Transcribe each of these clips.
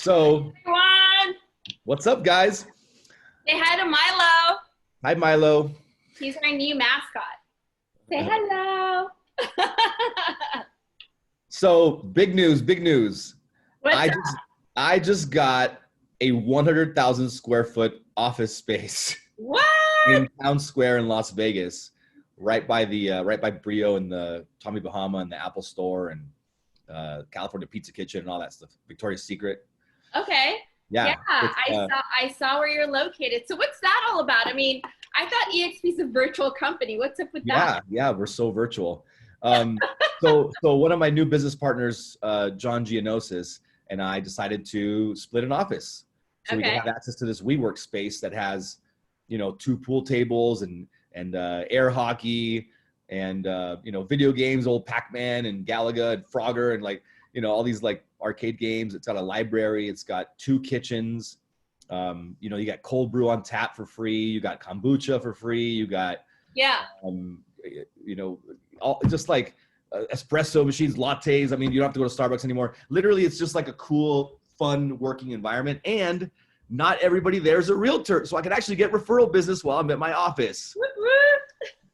So, Everyone, what's up, guys? say hi to Milo. Hi, Milo. He's our new mascot. Say hello. So, big news, big news. What's I up? just I just got a 100,000 square foot office space What? in Town Square in Las Vegas, right by Brio and the Tommy Bahama and the Apple Store and California Pizza Kitchen and all that stuff. Victoria's Secret. Okay. Yeah, Yeah, it's, I saw where you're located. So what's that all about? I mean, I thought eXp is a virtual company. What's up with that? yeah, we're so virtual. So one of my new business partners, John Gianosis, and I decided to split an office so we can Okay. have access to this WeWork space that has, two pool tables and air hockey and video games, old Pac-Man and Galaga and Frogger and all these like arcade games. It's got a library. It's got 2 kitchens. You got cold brew on tap for free. You got kombucha for free. You got Yeah. all just like espresso machines, lattes. I mean, you don't have to go to Starbucks anymore. Literally, it's just like a cool, fun working environment. And not everybody there is a realtor, so I can actually get referral business while I'm at my office. Whoop,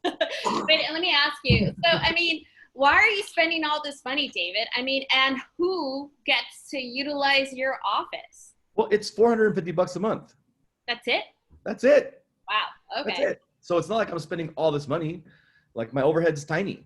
whoop. Wait, let me ask you. So, I mean, why are you spending all this money, David? I mean, and who gets to utilize your office? Well, it's $450 a month. That's it? That's it. Wow. That's Okay. it. So it's not like I'm spending all this money. Like my overhead's tiny.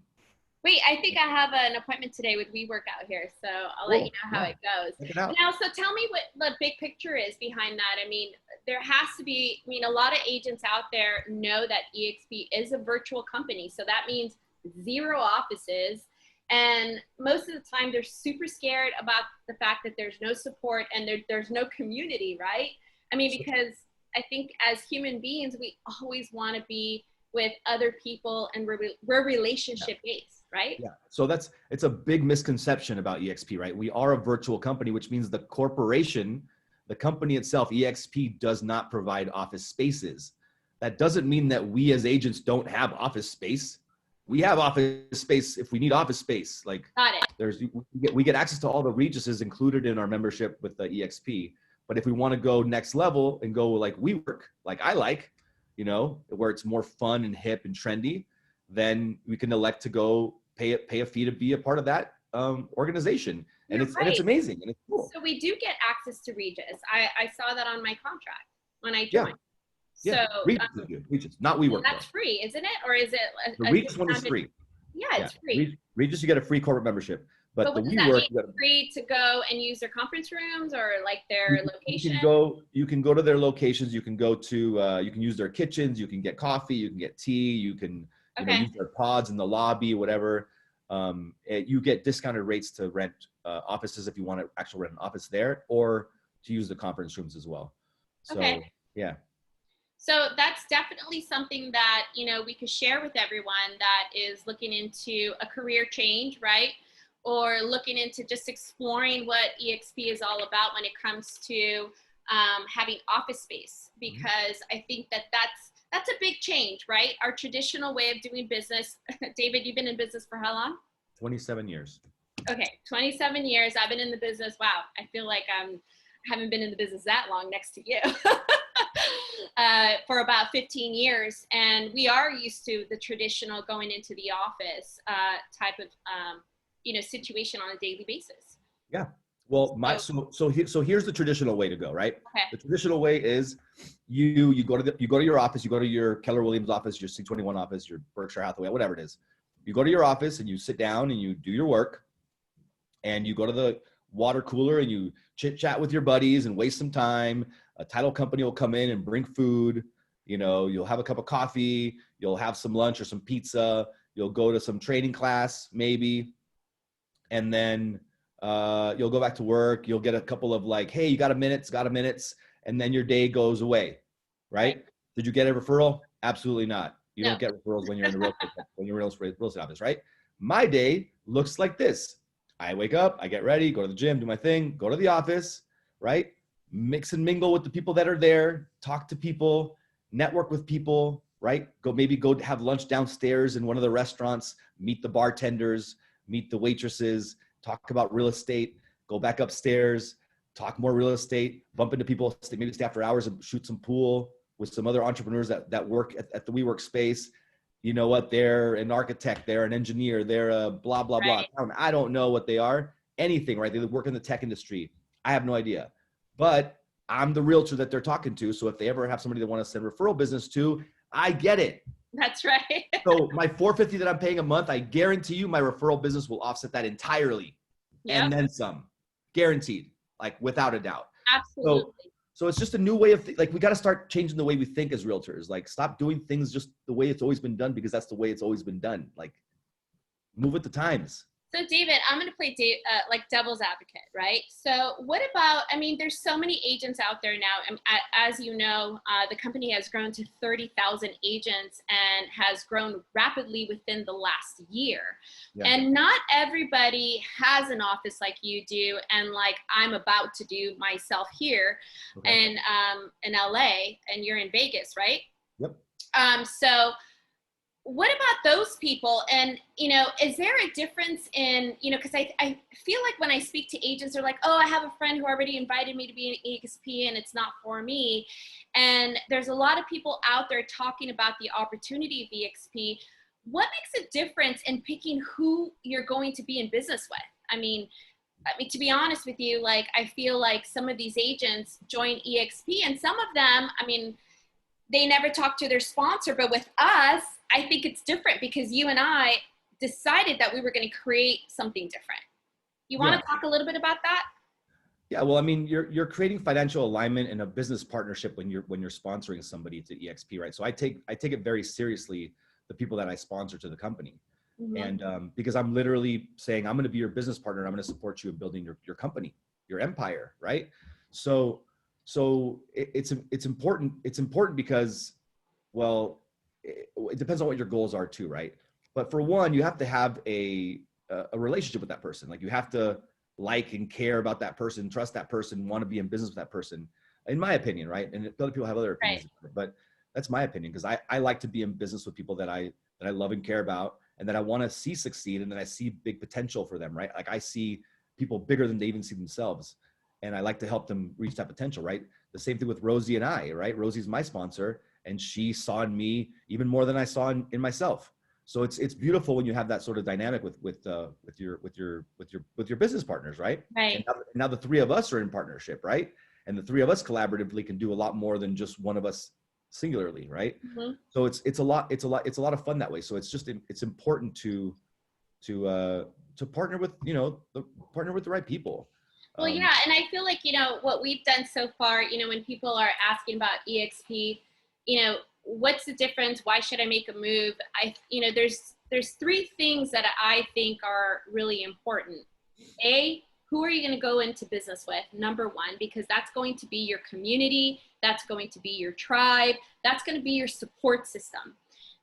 Wait, I think I have an appointment today with WeWork out here, so I'll let you know how it goes. Check it out. Now, so tell me what the big picture is behind that. I mean, there has to be, a lot of agents out there know that eXp is a virtual company. So that means 0 offices. And most of the time they're super scared about the fact that there's no support and there's no community, right? I mean, because I think as human beings, we always want to be with other people and we're relationship based, right? Yeah. So it's a big misconception about eXp, right? We are a virtual company, which means the corporation, the company itself, eXp, does not provide office spaces. That doesn't mean that we as agents don't have office space. We have office space if we need office space. Like Got it. we get access to all the Reguses included in our membership with the eXp. But if we want to go next level and go like WeWork, like I like, where it's more fun and hip and trendy, then we can elect to go pay a fee to be a part of that organization. And it's amazing and it's cool. So we do get access to Regis. I saw that on my contract when I joined. Yeah. So Regis, not WeWork. That's free, isn't it? Or is it the Regis one is free? Yeah, it's free. Regis, you get a free corporate membership. But what the does that WeWork, mean? Free to go and use their conference rooms or like their location? You can go to their locations. You can go to you can use their kitchens. You can get coffee. You can get tea. You can use their pods in the lobby, whatever. You get discounted rates to rent offices if you want to actually rent an office there, or to use the conference rooms as well. So yeah. So that's definitely something that we could share with everyone that is looking into a career change, right? Or looking into just exploring what eXp is all about when it comes to having office space, because I think that's a big change, right? Our traditional way of doing business. David, you've been in business for how long? 27 years. Okay, 27 years. I've been in the business. Wow, I feel like I haven't been in the business that long next to you. For about 15 years. And we are used to the traditional going into the office type of situation on a daily basis. Yeah. Well, so here's the traditional way to go, right? Okay. The traditional way is you go to your office, you go to your Keller Williams office, your C21 office, your Berkshire Hathaway, whatever it is. You go to your office and you sit down and you do your work, and you go to the water cooler and you chit chat with your buddies and waste some time. A title company will come in and bring food. You'll have a cup of coffee, you'll have some lunch or some pizza, you'll go to some training class maybe. And then you'll go back to work. You'll get a couple of like, hey, you got a minute? And then your day goes away, right? Did you get a referral? Absolutely not. You don't get referrals when you're in the real estate office, right? My day looks like this. I wake up, I get ready, go to the gym, do my thing, go to the office, right? Mix and mingle with the people that are there, talk to people, network with people, right? Go have lunch downstairs in one of the restaurants, meet the bartenders, meet the waitresses, talk about real estate, go back upstairs, talk more real estate, bump into people, maybe stay after hours and shoot some pool with some other entrepreneurs that work at the WeWork space. You know what? They're an architect, they're an engineer, they're a blah, blah, blah. I don't know what they are. Anything, right? They work in the tech industry. I have no idea. But I'm the realtor that they're talking to. So if they ever have somebody they want to send referral business to, I get it. That's right. So my $450 that I'm paying a month, I guarantee you my referral business will offset that entirely. Yep. And then some. Guaranteed, like without a doubt. Absolutely. So it's just a new way of, like, we got to start changing the way we think as realtors. Like, stop doing things just the way it's always been done, because that's the way it's always been done. Like, move with the times. So David, I'm going to play like devil's advocate, right? So what about, I mean, there's so many agents out there now. As you know, the company has grown to 30,000 agents and has grown rapidly within the last year. Yeah. And not everybody has an office like you do, and like I'm about to do myself here. Okay. In LA, and you're in Vegas, right? Yep. So what about those people? And, you know, is there a difference in, you know, because I feel like when I speak to agents, they're like, oh, I have a friend who already invited me to be an eXp and it's not for me. And there's a lot of people out there talking about the opportunity of eXp. What makes a difference in picking who you're going to be in business with? I mean, to be honest with you, like, I feel like some of these agents join eXp, and some of them, I mean, they never talk to their sponsor, but with us, I think it's different because you and I decided that we were going to create something different. You want to talk a little bit about that? Yeah, well, I mean, you're creating financial alignment and a business partnership when you're sponsoring somebody to eXp, right? So I take it very seriously, the people that I sponsor to the company. Mm-hmm. And because I'm literally saying, I'm going to be your business partner, I'm going to support you in building your company, your empire, right? So it's important. It's important because, well, it depends on what your goals are too, right? But for one, you have to have a relationship with that person. Like, you have to like and care about that person, trust that person, want to be in business with that person, in my opinion, right? And other people have other opinions, right. But that's my opinion, because I like to be in business with people that I love and care about, and that I want to see succeed, and that I see big potential for them, right? Like, I see people bigger than they even see themselves, and I like to help them reach that potential, right? The same thing with Rosie and I, right? Rosie's my sponsor, and she saw in me even more than I saw in myself. So it's beautiful when you have that sort of dynamic with your business partners, right? Right. And now the three of us are in partnership, right? And the three of us collaboratively can do a lot more than just one of us singularly, right? Mm-hmm. So it's a lot of fun that way. So it's important to partner with, partner with the right people. Well, yeah, and I feel like, what we've done so far, when people are asking about eXp, what's the difference? Why should I make a move? There's three things that I think are really important. A, who are you going to go into business with? Number one, because that's going to be your community. That's going to be your tribe. That's going to be your support system.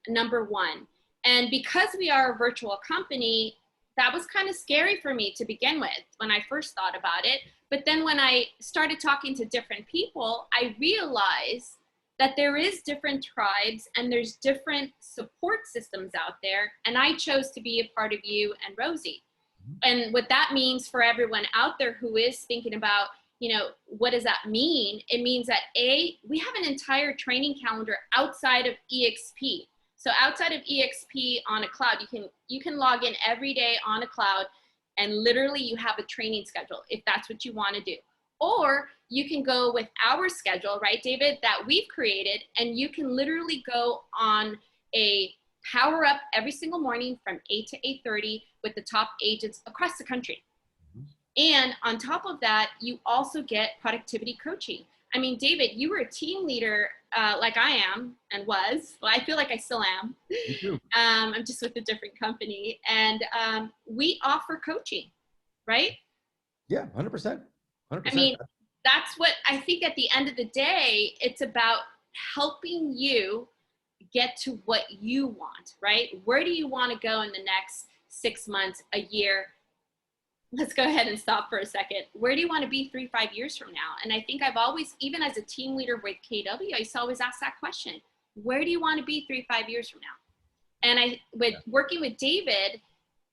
Number one. And because we are a virtual company, that was kind of scary for me to begin with when I first thought about it. But then when I started talking to different people, I realized that there is different tribes and there's different support systems out there. And I chose to be a part of you and Rosie. And what that means for everyone out there who is thinking about, what does that mean? It means that we have an entire training calendar outside of eXp. So outside of eXp on a cloud, you can log in every day on a cloud, and literally you have a training schedule if that's what you want to do. Or you can go with our schedule, right, David, that we've created, and you can literally go on a power up every single morning from 8 to 8:30 with the top agents across the country. And on top of that, you also get productivity coaching. I mean, David, you were a team leader like I am and was. Well, I feel like I still am. Me too. I'm just with a different company. And we offer coaching, right? Yeah, 100%. 100%. I mean, that's what I think at the end of the day, it's about helping you get to what you want, right? Where do you want to go in the next 6 months, a year? Let's go ahead and stop for a second. Where do you want to be 3-5 years from now? And I think I've always, even as a team leader with KW, I used to always ask that question. Where do you want to be 3-5 years from now? And working with David,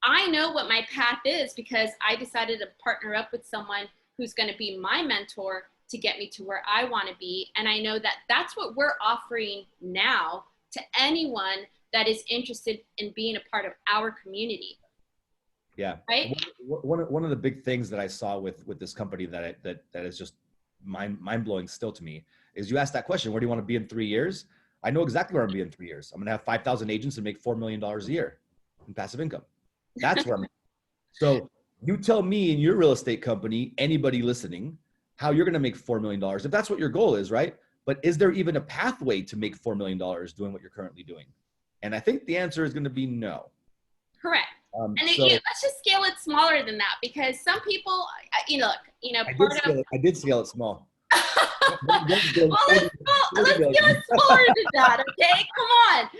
I know what my path is because I decided to partner up with someone who's going to be my mentor to get me to where I want to be. And I know that that's what we're offering now to anyone that is interested in being a part of our community. Yeah. Right. One of the big things that I saw with this company that is just mind blowing still to me is you asked that question, where do you want to be in 3 years? I know exactly where I'm going to be in 3 years. I'm going to have 5,000 agents and make $4 million a year in passive income. That's where I'm. So you tell me in your real estate company, anybody listening, how you're going to make $4 million if that's what your goal is, right? But is there even a pathway to make $4 million doing what you're currently doing? And I think the answer is going to be no. Correct. And so, let's just scale it smaller than that, because some people, I did scale it small. Well, let's scale it smaller than that, okay? Come on.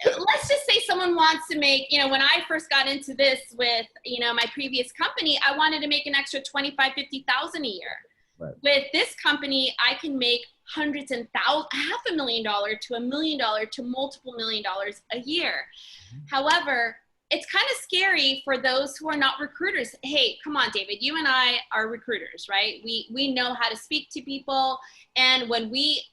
Let's just say someone wants to make, when I first got into this with, my previous company, I wanted to make an extra 25, 50,000 a year. Right. With this company, I can make hundreds and thousands, $500,000 to $1 million to multiple $1 million a year. However, it's kind of scary for those who are not recruiters. Hey, come on, David, you and I are recruiters, right? We know how to speak to people. And when we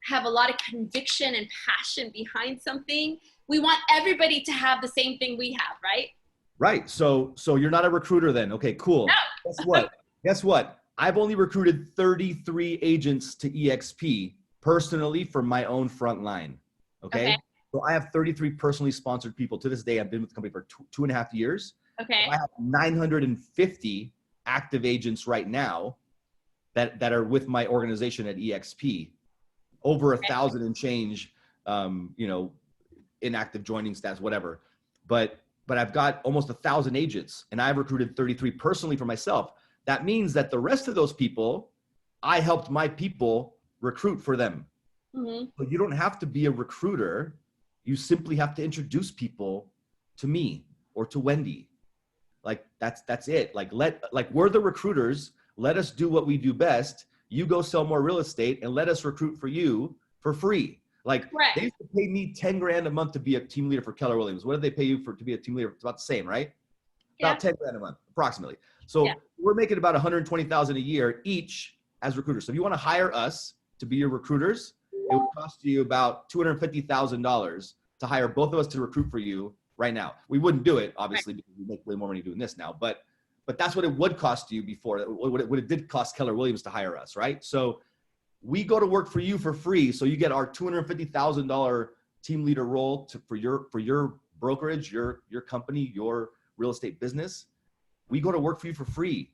have a lot of conviction and passion behind something, we want everybody to have the same thing we have, right? Right. So you're not a recruiter then. Okay, cool. No. Guess what? I've only recruited 33 agents to eXp personally for my own front line. Okay. So I have 33 personally sponsored people. To this day, I've been with the company for 2.5 years. Okay. I have 950 active agents right now that are with my organization at eXp. Over 1,000 and change, inactive joining stats, whatever. But I've got almost 1,000 agents, and I've recruited 33 personally for myself. That means that the rest of those people, I helped my people recruit for them. Mm-hmm. So you don't have to be a recruiter. You simply have to introduce people to me or to Wendy. Like that's it. Like we're the recruiters. Let us do what we do best. You go sell more real estate and let us recruit for you for free. Like they used to pay me 10 grand a month to be a team leader for Keller Williams. What did they pay you to be a team leader? It's about the same, right? Yeah. About 10 grand a month, approximately. So we're making about 120,000 a year each as recruiters. So if you want to hire us to be your recruiters, it would cost you about $250,000 to hire both of us to recruit for you right now. We wouldn't do it, obviously, because we make way more money doing this now. But that's what it would cost you before, what it did cost Keller Williams to hire us, right? So we go to work for you for free. So you get our $250,000 team leader role for your brokerage, your company, your real estate business. We go to work for you for free.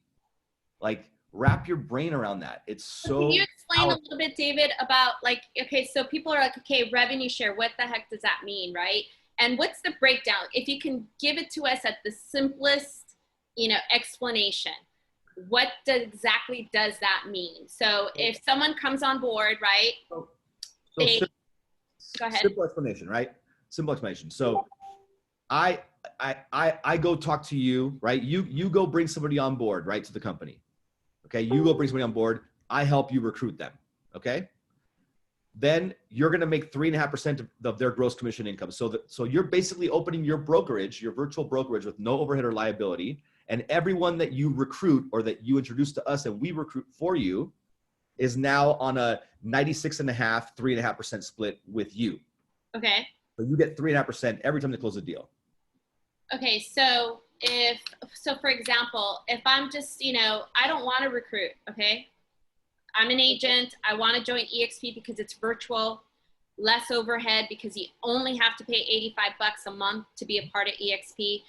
Like, wrap your brain around that. It's so Can you explain powerful. A little bit, David, about so people are like, okay, revenue share, what the heck does that mean, right? And what's the breakdown? If you can give it to us at the simplest, explanation, what exactly does that mean? So if someone comes on board, right? Go ahead. Simple explanation, right? Simple explanation. So I go talk to you, right? You go bring somebody on board, right, to the company. Okay, you go bring somebody on board. I help you recruit them. Okay. Then you're going to make 3.5% of their gross commission income. So you're basically opening your brokerage, your virtual brokerage, with no overhead or liability. And everyone that you recruit or that you introduce to us and we recruit for you is now on a 96.5, 3.5% split with you. Okay. So you get 3.5% every time they close a deal. Okay. So for example, if I'm just, I don't want to recruit. Okay. I'm an agent. I want to join eXp because it's virtual, less overhead, because you only have to pay $85 a month to be a part of eXp.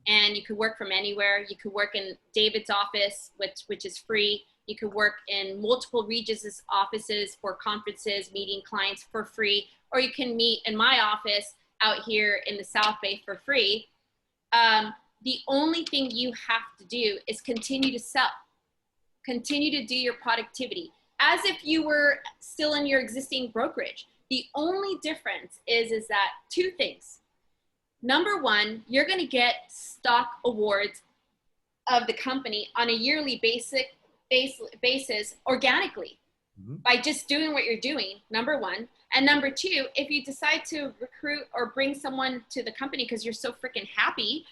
And you could work from anywhere. You could work in David's office, which is free. You could work in multiple Regis' offices for conferences, meeting clients for free, or you can meet in my office out here in the South Bay for free. The only thing you have to do is continue to sell. Continue to do your productivity as if you were still in your existing brokerage. The only difference is that two things. Number one, you're going to get stock awards of the company on a yearly basis organically by just doing what you're doing, number one. And number two, if you decide to recruit or bring someone to the company because you're so freaking happy,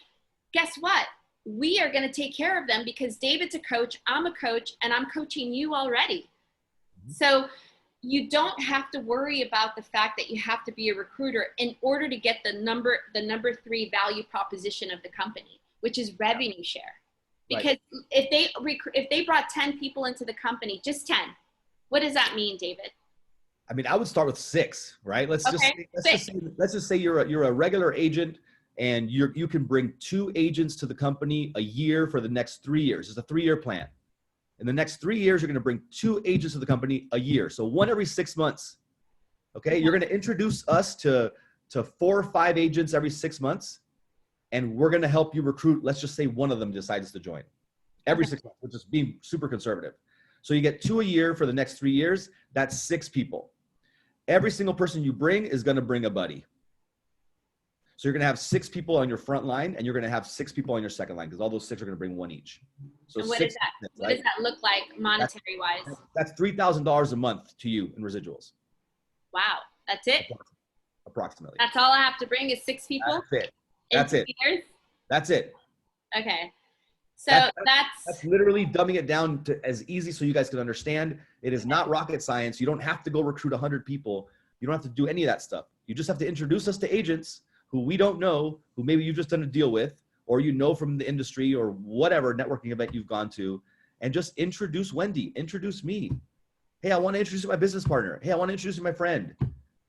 guess what? we are going to take care of them because David's a coach, I'm a coach, and I'm coaching you already. So you don't have to worry about the fact that you have to be a recruiter in order to get the number 3 value proposition of the company, which is revenue share. Because if they brought 10 people into the company, just 10, what does that mean, David? I mean, I would start with 6, right? Let's just say you're a regular agent and you can bring 2 agents to the company a year for the next 3 years. It's a 3-year plan. In the next 3 years, you're going to bring 2 agents to the company a year. So 1 every 6 months. Okay. You're going to introduce us to 4 or 5 agents every 6 months. And we're going to help you recruit. Let's just say 1 of them decides to join every 6 months, which is being super conservative. So you get 2 a year for the next 3 years. That's 6 people. Every single person you bring is going to bring a buddy. So you're going to have 6 people on your front line, and you're going to have 6 people on your second line, because all those 6 are going to bring 1 each. So and what 6 is that? business, What right? does that look like monetary wise? That's $3,000 a month to you in residuals. Wow, that's it. Approximately. That's all I have to bring is 6 people. That's it. That's it. Years? That's it. Okay. So that's literally dumbing it down to as easy so you guys can understand. It is not rocket science. You don't have to go recruit 100 people. You don't have to do any of that stuff. You just have to introduce us to agents who we don't know, who maybe you've just done a deal with, or you know from the industry or whatever networking event you've gone to, and just introduce Wendy, introduce me. Hey, I want to introduce you to my business partner. Hey, I want to introduce you to my friend.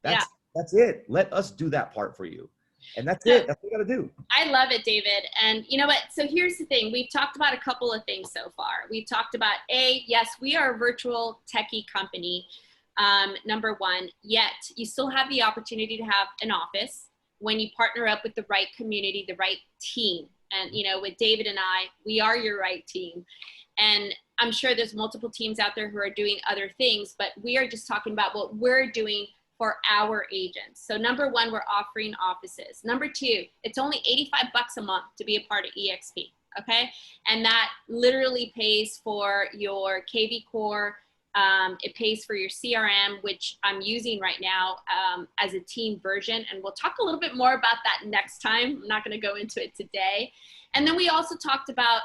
That's it. Let us do that part for you. And that's it. That's what you got to do. I love it, David. And you know what? So here's the thing. We've talked about a couple of things so far. We've talked about yes, we are a virtual techie company. Number 1, yet you still have the opportunity to have an office when you partner up with the right community, the right team. And, you know, with David and I, we are your right team. And I'm sure there's multiple teams out there who are doing other things, but we are just talking about what we're doing for our agents. So number 1, we're offering offices. Number 2, it's only $85 a month to be a part of eXp. Okay. And that literally pays for your KV Core. It pays for your CRM, which I'm using right now as a team version. And we'll talk a little bit more about that next time. I'm not going to go into it today. And then we also talked about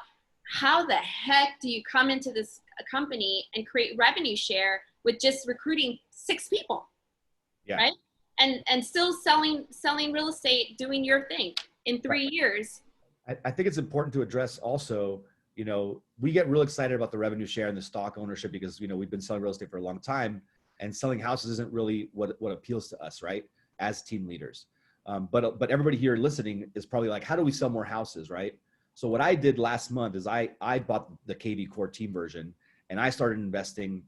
how the heck do you come into this company and create revenue share with just recruiting 6 people, right? And still selling real estate, doing your thing in 3 years. I think it's important to address also, you know, we get real excited about the revenue share and the stock ownership because, you know, we've been selling real estate for a long time, and selling houses isn't really what appeals to us, right? As team leaders. But everybody here listening is probably like, how do we sell more houses, right? So what I did last month is I bought the KV Core team version, and I started investing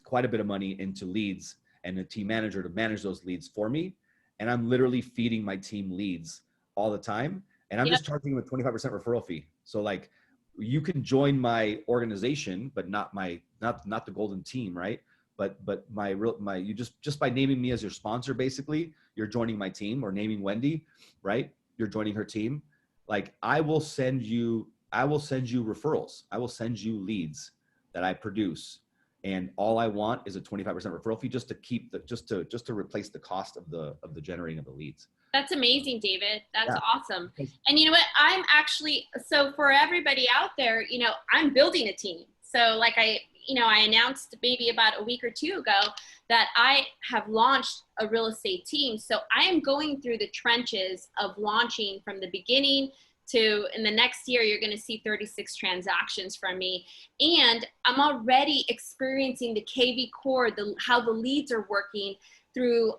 quite a bit of money into leads and a team manager to manage those leads for me. And I'm literally feeding my team leads all the time. And I'm just charging them a 25% referral fee. So like, you can join my organization, but not the golden team, right? But you just by naming me as your sponsor, basically, you're joining my team, or naming Wendy, right? You're joining her team. Like, I will send you referrals. I will send you leads that I produce. And all I want is a 25% referral fee just to keep just to replace the cost of the generating of the leads. That's amazing, David. That's awesome. And you know what? I'm actually, so for everybody out there, you know, I'm building a team. So like I announced maybe about a week or 2 ago that I have launched a real estate team. So I am going through the trenches of launching from the beginning to, in the next year, you're going to see 36 transactions from me. And I'm already experiencing the KV Core, how the leads are working through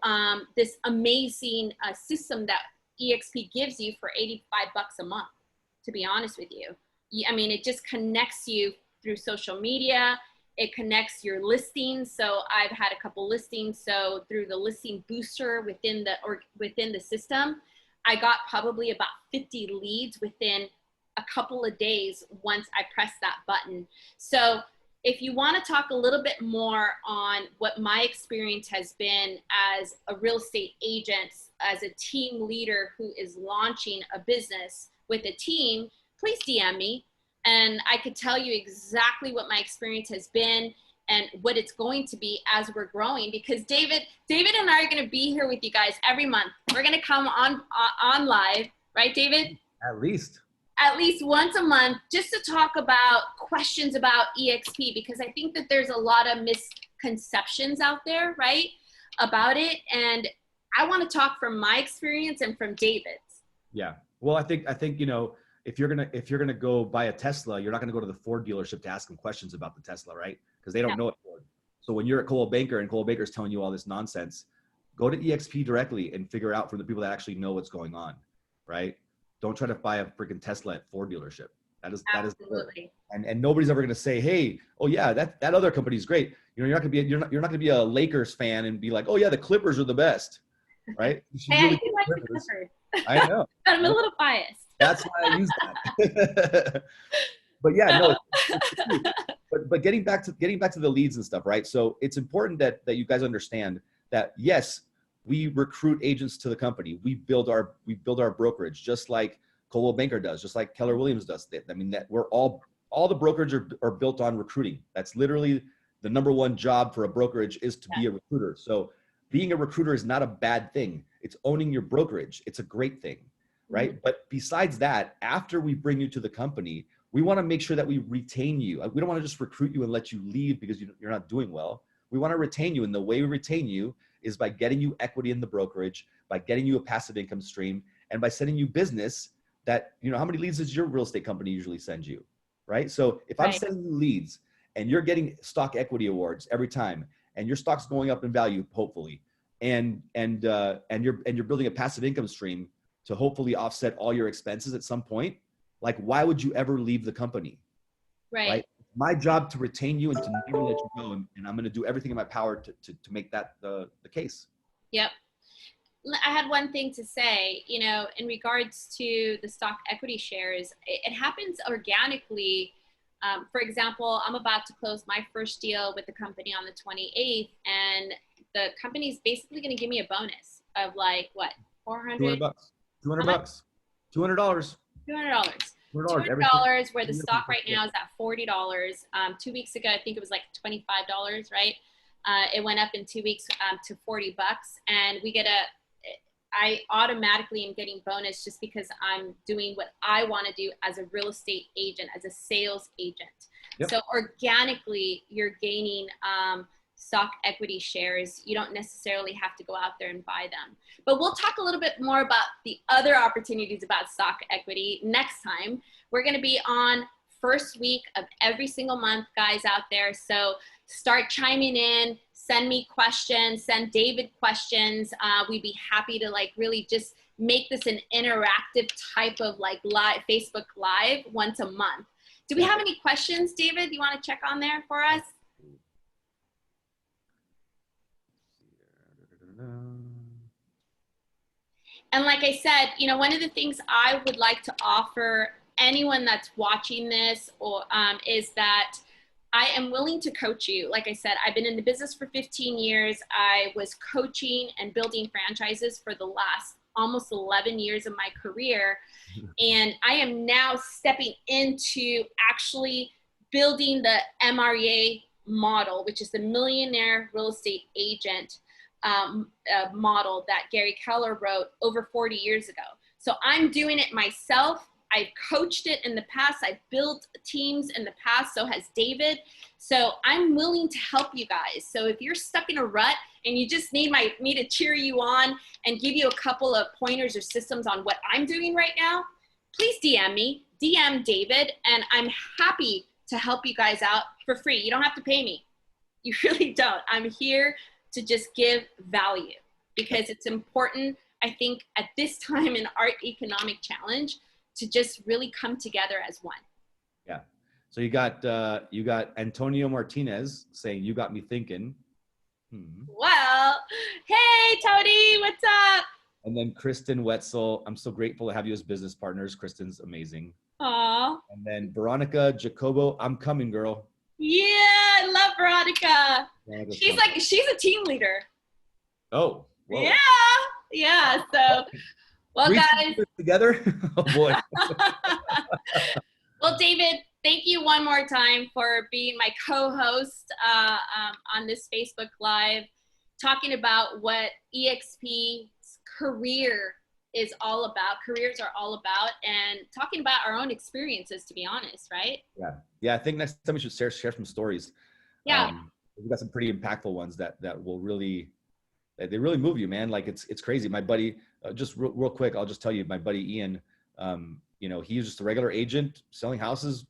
this amazing system that eXp gives you for $85 a month, to be honest with you. I mean, it just connects you through social media. It connects your listings. So I've had a couple listings. So through the listing booster within the system, I got probably about 50 leads within a couple of days once I pressed that button. So if you want to talk a little bit more on what my experience has been as a real estate agent, as a team leader who is launching a business with a team, please DM me. And I could tell you exactly what my experience has been and what it's going to be as we're growing, because David and I are going to be here with you guys every month. We're going to come on live, right, David? At least. at least once a month just to talk about questions about eXp, because I think that there's a lot of misconceptions out there, right, about it. And I want to talk from my experience and from David's. Yeah. Well, I think, you know, if you're gonna go buy a Tesla, you're not gonna go to the Ford dealership to ask them questions about the Tesla, right? Because they don't know it. Ford. So when you're at Coldwell Banker and Coldwell Banker's telling you all this nonsense, go to eXp directly and figure out from the people that actually know what's going on, right? Don't try to buy a freaking Tesla at Ford dealership. Absolutely. And nobody's ever gonna say, hey, oh yeah, that other company's great. You know, you're not gonna be a Lakers fan and be like, oh yeah, the Clippers are the best, right? Hey, I do like the Clippers. I know. I'm a little biased. That's why I use that. But yeah, no. But getting back to the leads and stuff, right? So it's important that you guys understand that yes, we recruit agents to the company. We build our brokerage just like Coldwell Banker does, just like Keller Williams does. I mean, that we're all the brokerage are built on recruiting. That's literally the number one job for a brokerage is to be a recruiter. So being a recruiter is not a bad thing. It's owning your brokerage. It's a great thing, right? Mm-hmm. But besides that, after we bring you to the company, we want to make sure that we retain you. We don't want to just recruit you and let you leave because you're not doing well. We want to retain you. And the way we retain you is by getting you equity in the brokerage, by getting you a passive income stream, and by sending you business that, you know, how many leads does your real estate company usually send you, right? So if I'm sending you leads and you're getting stock equity awards every time, and your stock's going up in value, hopefully, and you're building a passive income stream to hopefully offset all your expenses at some point, like why would you ever leave the company? Right? My job to retain you and to never let you go, and I'm going to do everything in my power to make that the case. Yep. I had one thing to say, you know, in regards to the stock equity shares, it happens organically. For example, I'm about to close my first deal with the company on the 28th, and the company's basically going to give me a bonus of like what, 400 bucks, $200, $200, $200, where the stock right now is at $40. 2 weeks ago, I think it was like $25, right? It went up in 2 weeks to $40, and I automatically am getting bonus just because I'm doing what I want to do as a real estate agent, as a sales agent. Yep. So organically, you're gaining stock equity shares. You don't necessarily have to go out there and buy them. But we'll talk a little bit more about the other opportunities about stock equity next time. We're going to be on first week of every single month, guys out there. So start chiming in. Send me questions, send David questions. We'd be happy to like really just make this an interactive type of like live Facebook Live once a month. Do we have any questions, David? You want to check on there for us? And like I said, you know, one of the things I would like to offer anyone that's watching this or is that I am willing to coach you. Like I said, I've been in the business for 15 years. I was coaching and building franchises for the last almost 11 years of my career. And I am now stepping into actually building the MREA model, which is the Millionaire Real Estate Agent model that Gary Keller wrote over 40 years ago. So I'm doing it myself. I've coached it in the past. I've built teams in the past. So has David. So I'm willing to help you guys. So if you're stuck in a rut and you just need me to cheer you on and give you a couple of pointers or systems on what I'm doing right now, please DM me, DM David, and I'm happy to help you guys out for free. You don't have to pay me. You really don't. I'm here to just give value because it's important, I think, at this time in our economic challenge, to just really come together as one. Yeah. So you got Antonio Martinez saying, you got me thinking. Well, hey, Tony, what's up? And then Kristen Wetzel, I'm so grateful to have you as business partners. Kristen's amazing. Aw. And then Veronica Jacobo, I'm coming, girl. Yeah, I love Veronica. She's a team leader. Oh, whoa. Yeah. So, well, guys. Together? Oh, boy. Well, David, thank you one more time for being my co-host on this Facebook Live, talking about what eXp's career is all about, careers are all about, and talking about our own experiences, to be honest, right? Yeah. I think next time we should share some stories. Yeah. We've got some pretty impactful ones that will really, they really move you, man. Like it's crazy. My buddy, just real quick, I'll just tell you, my buddy Ian, you know, he was just a regular agent selling houses.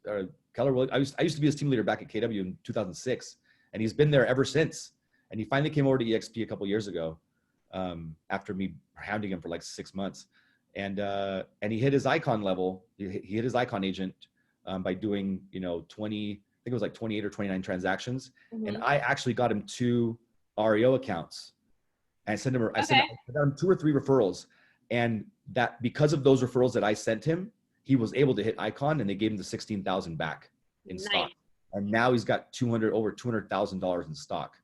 Keller Williams. I used to be his team leader back at KW in 2006, and he's been there ever since. And he finally came over to eXp a couple years ago, after me hounding him for like 6 months, and he hit his icon level. He hit his icon agent by doing, you know, 20. I think it was like 28 or 29 transactions, and I actually got him 2 REO accounts. And I got him 2 or 3 referrals. And that because of those referrals that I sent him, he was able to hit icon, and they gave him the 16,000 back in stock. And now he's got over $200,000 in stock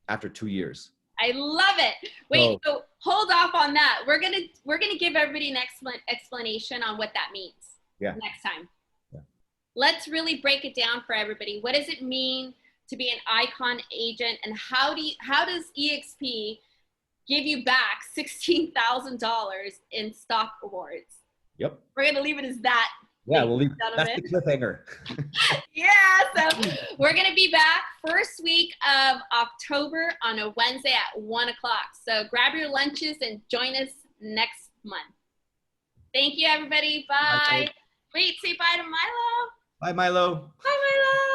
after 2 years. I love it. Wait, so hold off on that. We're gonna give everybody an explanation on what that means. Next time. Let's really break it down for everybody. What does it mean to be an icon agent, and how does eXp give you back $16,000 in stock awards? Yep. We're going to leave it as that. Yeah, we'll leave that's the cliffhanger. Yeah, so we're going to be back first week of October on a Wednesday at 1 o'clock. So grab your lunches and join us next month. Thank you, everybody. Bye. Wait, say bye to Milo. Bye, Milo. Bye, Milo.